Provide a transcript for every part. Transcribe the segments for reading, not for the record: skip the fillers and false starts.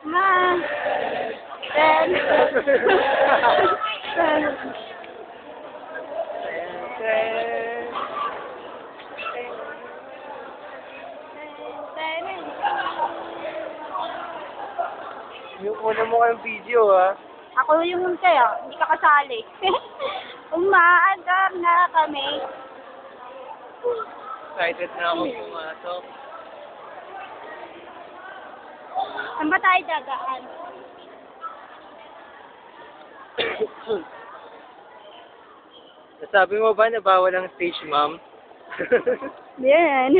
Ma. Ten. Yung una mo kayong video, ha? Ako yung kaya, hindi ka kasali. Umaandar na kami. Excited na ako pumasok. Saan ba tayo dadaan? Nasabi mo ba na bawal ang stage, ma'am? Yan.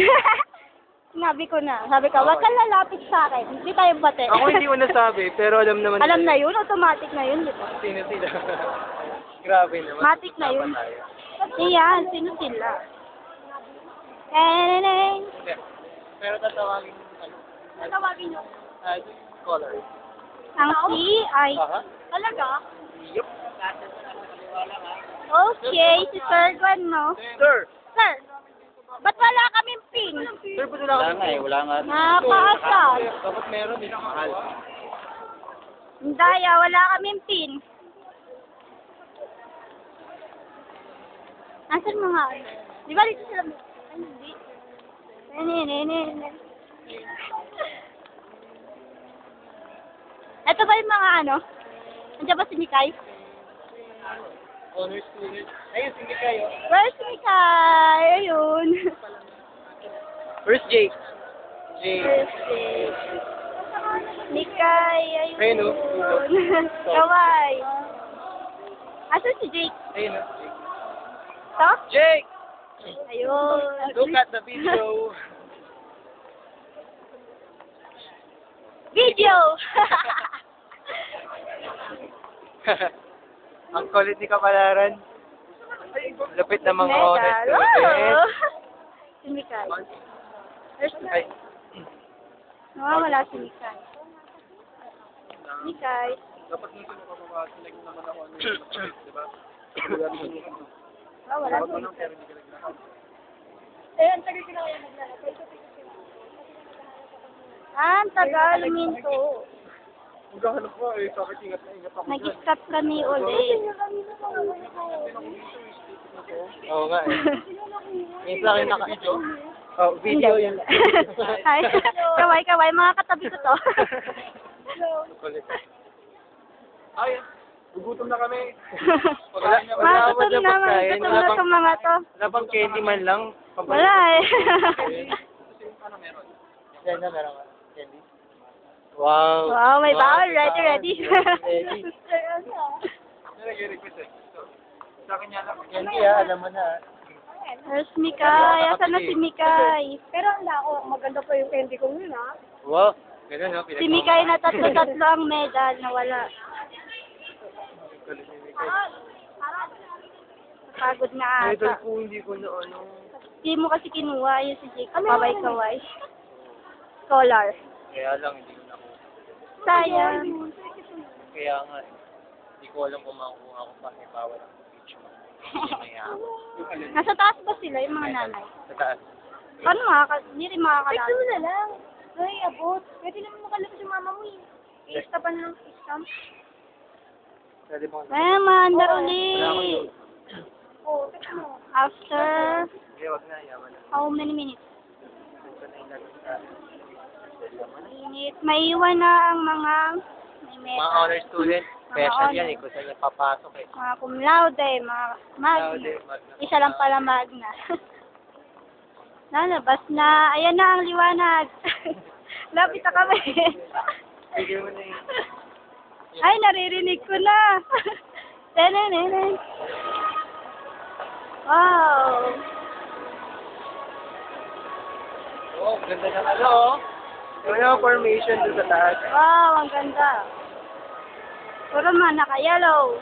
Sinabi ko na. Sabi ka, wag kang lalapit sa akin. Hindi tayo bate. Ako hindi ko nasabi, pero alam naman. Alam na yun, automatic na yun, di ba? Sino sila? Grabe naman. Matic na yun. Iyan, sino sila? Eneng. Hindi. Pero tatawagin mo ano? Tatawagin nyo. Color. Ang C ay... Aha. Talaga? Yup. Okay, si Sir Gwen, no? Sir! Sir, ba't wala kaming pin? Sir, ba't wala ka? Wala nga. Napakasal. Dapat meron, din mahal. Daya, wala kaming pin. Nasaan mga... Di ba dito sila... Ay, hindi. Ito ba yung mga ano? Nandiyan ba si Mikay? Honor student. Ayun, sige kayo. Where's si Mikay? Ayun. Where's Jake? Jake. Where's Jake? Mikay, ayun. Ayun, oh. Kaway. Asan si Jake? Ayun, Jake. To? Jake! Ayun. Look at the video. Video! Ang kulit ni Kapalaran. Lapit na mga honor Metal. student. Wow! Si Mikay. Where's Ay. Nawawala si Mikay. Mikay. Dapat nito mo kapapasinig naman ako ano di ba? Wala si Mikay. Ang tagal sila kaya naglalagay. Ang tagal minto. Maghahanap ko eh, bakit ingat na ingat ako dyan. Nag-stop kami ulit. Oo nga eh. Ngayon lang yung naka-video? Oh, video yan. Ay, kaway, mga katabi ko to. Kulit. Ay, gugutom na kami. Matutom naman, gutom na itong mga to. Wala bang candy man lang? Wala eh. Ano meron? Yan na meron ka. Candy? Wow. Wow, may bawal. Ready. Ready. Nag-request eh. Sa akin yan lang. Candy alam mo na. Where's Mikay? Asan na si Mikay? Pero maganda pa yung candy ko yun, ha? Wow. Ganun, no? Si Mikay na tatlo ang medal na wala. Pagod na Idol ata. ko, hindi ko na ano. Hindi mo kasi kinuha yun si Jake. Kaway-kaway. Scholar. Kaya lang, hindi ko nakuha. Sayang. Kaya nga, hindi ko alam kung makukuha ko pa. May bawal ang speech mo. Nasa taas ba sila yung mga nanay? Sa taas. Paano hindi rin makakalala? Pwede mo na lang. Ay, abot. Pwede naman makalabas yung mama mo eh. I-stop pa na lang i-stamp. Pwede mo. Mandar Wala ko ulit. yun. Oh, after Hindi, wag na. Yaman na. how many minutes? Ito na yung Minute. Maiwan na ang mga may mga meta. honor student, special honor. yan eh. Kung saan niya papasok eh. Mga cum laude, mga magna. Laude, magna. Isa lang pala magna. Lalabas na. Ayan na ang liwanag. Lapit na kami. Bigyan mo na yun. Ay, naririnig ko na. Tenenenen. Wow. Oh, ganda ng ano oh. Yung mga formation doon sa taas. Wow, ang ganda. Puro man, naka-yellow.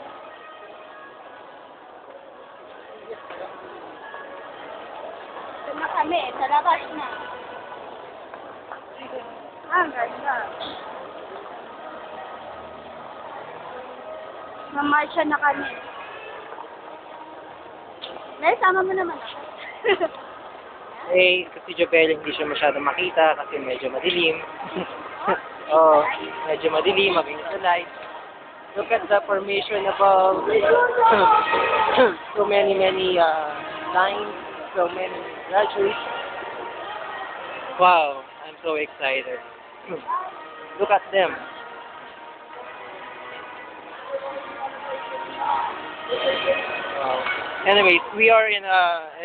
Ito na kami, sa labas na. Ang ganda. Mamarsya na kami. Nay, sama mo naman ako. Eh, kasi Jobel, hindi siya masyadong makita kasi medyo madilim. Oh, medyo madilim, mabilis sa light. Look at the formation above. So many lines, so many graduates. Wow, I'm so excited. Look at them. Wow. Anyways, we are in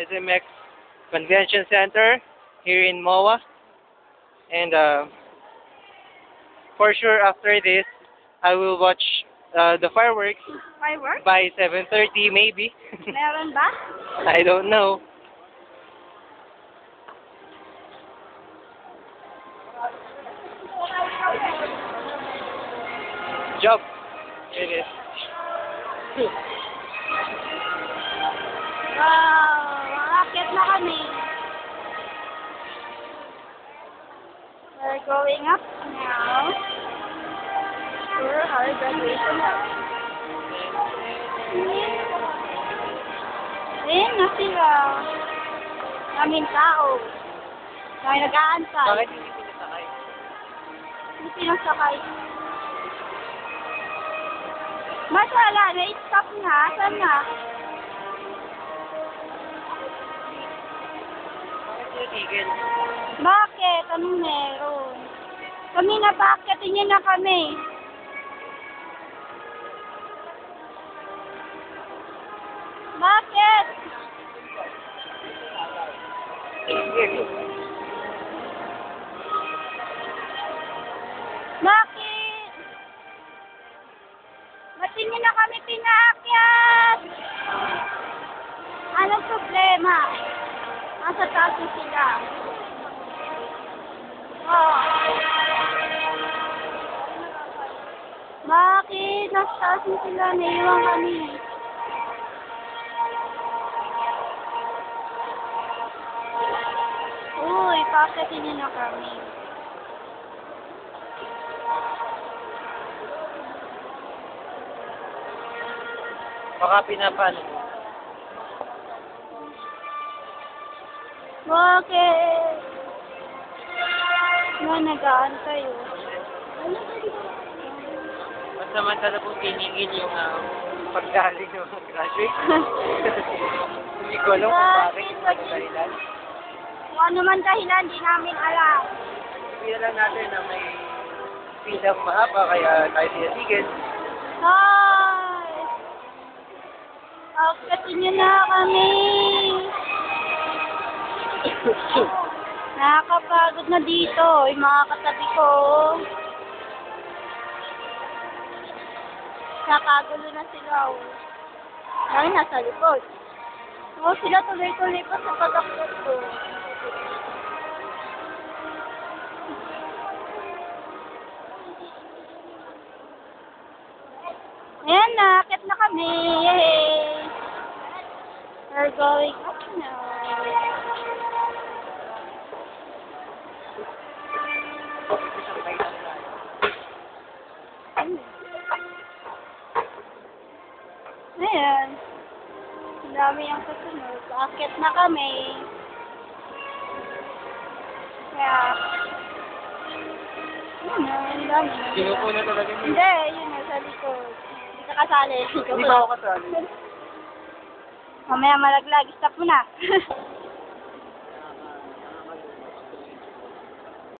SMX Convention Center here in MOA. And for sure after this, I will watch the fireworks Fireworks? by 7:30 maybe. Meron ba? I don't know. Job. It is. Wow! Makakit na kami. We're going up now. For our graduation now. Ayun na sila. Daming tao. May nag-aantay. Bakit hindi pinasakay? Hindi pinasakay. Masala, na-stop na. Saan na? Bakit tinitigil? Bakit? Anong meron? Kami na bakit? Tingin na kami. Bakit? Bakit? Ba't hindi na kami pinaakyat? Anong problema? Nasa taas na sila. Oh. Bakit? Nasa taas na sila. Naiwan kami. Uy, bakit hindi na kami? Baka pinapano. Bakit? Nag-aantay oh. Samantala pong tinigil yung paggaling ng graduate. Hindi ko alam kung bakit yung dahilan. Kung ano man dahilan, di namin alam. Sabihin lang natin na may pilang mahaba kaya tayo tinatigil. Hi! Pagkatin niyo na kami. Nakakapagod na dito. Yung mga katabi ko. Nakagulo na sila. Ay, nasa likod. Sila tuloy-tuloy pa sa pagkakot ko. Ayan na, akit na kami. Yay! We're going up now. Ayan. Ang dami ang kasunod. Akit na kami. Kaya, yun na, ang dami. Sinuko na talaga niya. Hindi, yun na, sa likod. Hindi ka kasali. Hindi ba ako kasali? Mamaya malaglag, stop mo na.